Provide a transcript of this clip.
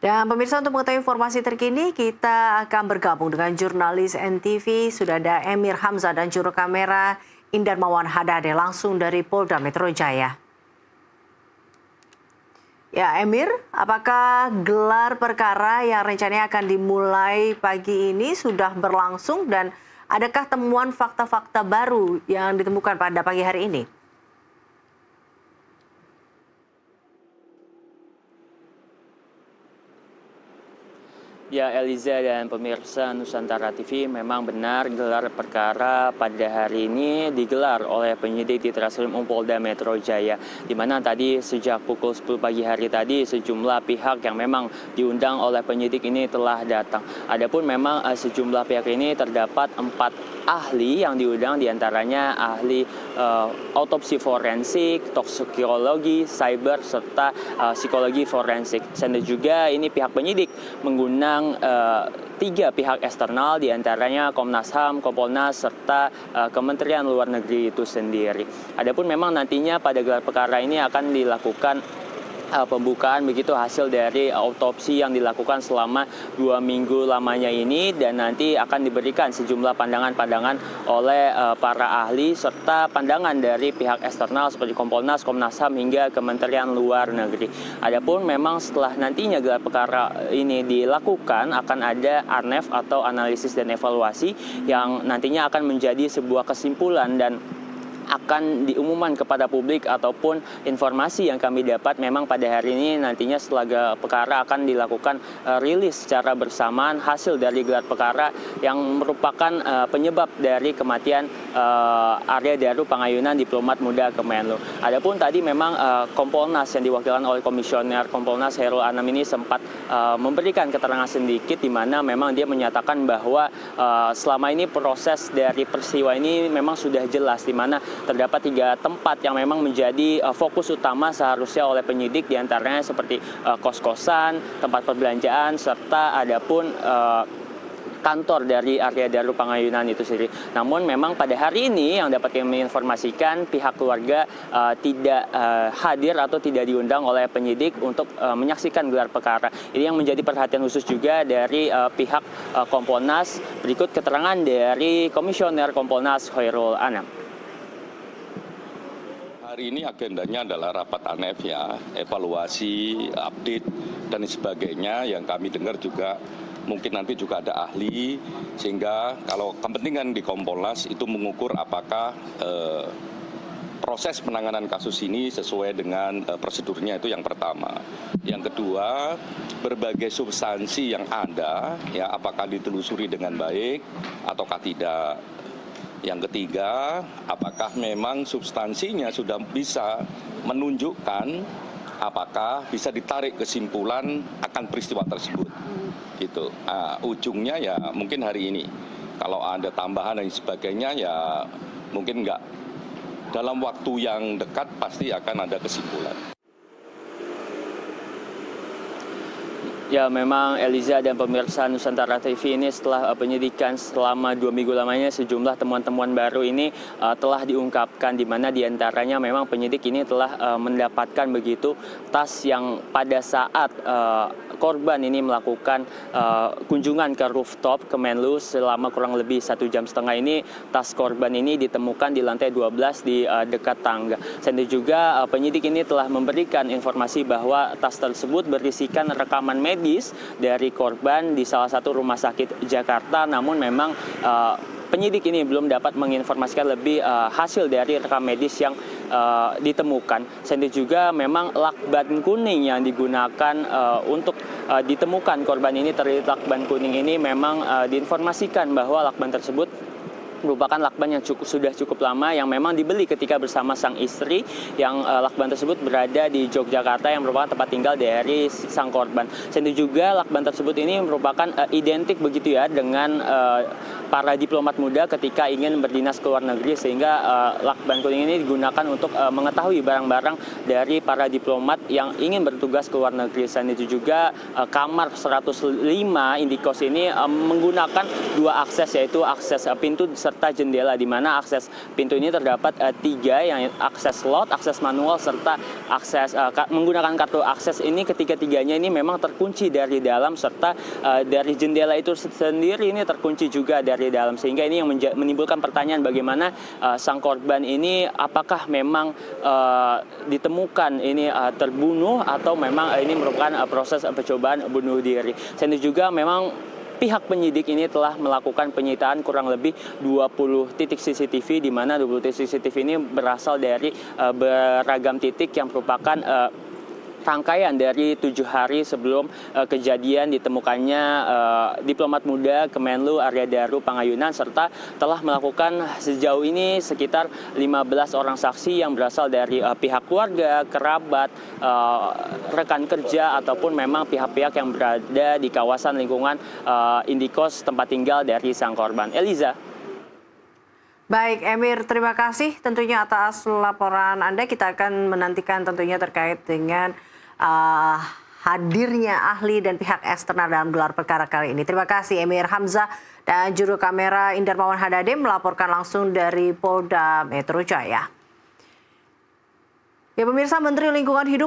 Dan pemirsa, untuk mengetahui informasi terkini, kita akan bergabung dengan jurnalis NTV. Sudah ada Emir Hamzah dan juru kamera Indarmawan Hadade langsung dari Polda Metro Jaya. Ya, Emir, apakah gelar perkara yang rencananya akan dimulai pagi ini sudah berlangsung dan adakah temuan fakta-fakta baru yang ditemukan pada pagi hari ini? Ya, Eliza dan pemirsa Nusantara TV, memang benar gelar perkara pada hari ini digelar oleh penyidik di Treskrim Polda Metro Jaya, di mana tadi sejak pukul 10 pagi hari tadi sejumlah pihak yang memang diundang oleh penyidik ini telah datang. Adapun memang sejumlah pihak ini terdapat 4 ahli yang diundang, diantaranya ahli autopsi forensik, toksikologi, cyber, serta psikologi forensik. Dan juga ini pihak penyidik menggunakan 3 pihak eksternal, diantaranya Komnas HAM, Kompolnas, serta Kementerian Luar Negeri itu sendiri. Adapun memang nantinya pada gelar perkara ini akan dilakukan pembukaan begitu hasil dari autopsi yang dilakukan selama 2 minggu lamanya ini, dan nanti akan diberikan sejumlah pandangan-pandangan oleh para ahli serta pandangan dari pihak eksternal seperti Kompolnas, Komnas HAM hingga Kementerian Luar Negeri. Adapun memang setelah nantinya gelar perkara ini dilakukan akan ada ANEV atau analisis dan evaluasi yang nantinya akan menjadi sebuah kesimpulan dan akan diumumkan kepada publik, ataupun informasi yang kami dapat memang pada hari ini nantinya setelah gelar perkara akan dilakukan rilis secara bersamaan hasil dari gelar perkara yang merupakan penyebab dari kematian Arya Daru Pangayunan, diplomat muda Kemenlu. Adapun tadi memang Kompolnas yang diwakilkan oleh Komisioner Kompolnas Hairul Anam ini sempat memberikan keterangan sedikit, di mana memang dia menyatakan bahwa selama ini proses dari peristiwa ini memang sudah jelas, di mana terdapat 3 tempat yang memang menjadi fokus utama seharusnya oleh penyidik, diantaranya seperti kos-kosan, tempat perbelanjaan, serta adapun kantor dari Arya Daru Pangayunan itu sendiri. Namun memang pada hari ini yang dapat kami informasikan, pihak keluarga tidak hadir atau tidak diundang oleh penyidik untuk menyaksikan gelar perkara. Ini yang menjadi perhatian khusus juga dari pihak Kompolnas. Berikut keterangan dari Komisioner Kompolnas Hairul Anam. Hari ini agendanya adalah rapat ANEV ya, evaluasi, update, dan sebagainya. Yang kami dengar juga mungkin nanti juga ada ahli, sehingga kalau kepentingan di Kompolnas itu mengukur apakah proses penanganan kasus ini sesuai dengan prosedurnya, itu yang pertama. Yang kedua, berbagai substansi yang ada, ya apakah ditelusuri dengan baik ataukah tidak. Yang ketiga, apakah memang substansinya sudah bisa menunjukkan apakah bisa ditarik kesimpulan akan peristiwa tersebut. Gitu. Ujungnya ya mungkin hari ini. Kalau ada tambahan dan sebagainya ya mungkin enggak. Dalam waktu yang dekat pasti akan ada kesimpulan. Ya, memang Eliza dan pemirsa Nusantara TV, ini setelah penyidikan selama 2 minggu lamanya, sejumlah temuan-temuan baru ini telah diungkapkan, di mana diantaranya memang penyidik ini telah mendapatkan begitu tas yang pada saat korban ini melakukan kunjungan ke rooftop Kemenlu selama kurang lebih 1,5 jam ini, tas korban ini ditemukan di lantai 12 di dekat tangga. Dan juga penyidik ini telah memberikan informasi bahwa tas tersebut berisikan rekaman medis dari korban di salah satu rumah sakit Jakarta. Namun memang penyidik ini belum dapat menginformasikan lebih hasil dari rekam medis yang ditemukan. Selain juga memang lakban kuning yang digunakan untuk ditemukan korban ini, terlihat lakban kuning ini memang diinformasikan bahwa lakban tersebut merupakan lakban yang sudah cukup lama, yang memang dibeli ketika bersama sang istri, yang lakban tersebut berada di Yogyakarta yang merupakan tempat tinggal dari sang korban. Selain juga lakban tersebut ini merupakan identik begitu ya dengan para diplomat muda ketika ingin berdinas ke luar negeri, sehingga lakban kuning ini digunakan untuk mengetahui barang-barang dari para diplomat yang ingin bertugas ke luar negeri. Selain itu juga kamar 105 indikos ini menggunakan 2 akses, yaitu akses pintu serta jendela, di mana akses pintu ini terdapat 3, yang akses slot, akses manual, serta akses menggunakan kartu akses. Ini ketiga-tiganya ini memang terkunci dari dalam, serta dari jendela itu sendiri ini terkunci juga dari dalam, sehingga ini yang menimbulkan pertanyaan bagaimana sang korban ini apakah memang ditemukan ini terbunuh atau memang ini merupakan proses percobaan bunuh diri. Selain itu juga memang pihak penyidik ini telah melakukan penyitaan kurang lebih 20 titik CCTV, di mana 20 titik CCTV ini berasal dari beragam titik yang merupakan rangkaian dari 7 hari sebelum kejadian ditemukannya diplomat muda Kemenlu Arya Daru Pangayunan, serta telah melakukan sejauh ini sekitar 15 orang saksi yang berasal dari pihak keluarga, kerabat, rekan kerja, ataupun memang pihak-pihak yang berada di kawasan lingkungan indikos tempat tinggal dari sang korban. Eliza. Baik, Emir, terima kasih tentunya atas laporan Anda. Kita akan menantikan tentunya terkait dengan hadirnya ahli dan pihak eksternal dalam gelar perkara kali ini. Terima kasih Emir Hamzah dan juru kamera Indar Mawan Hadade melaporkan langsung dari Polda Metro Jaya. Ya pemirsa, Menteri Lingkungan Hidup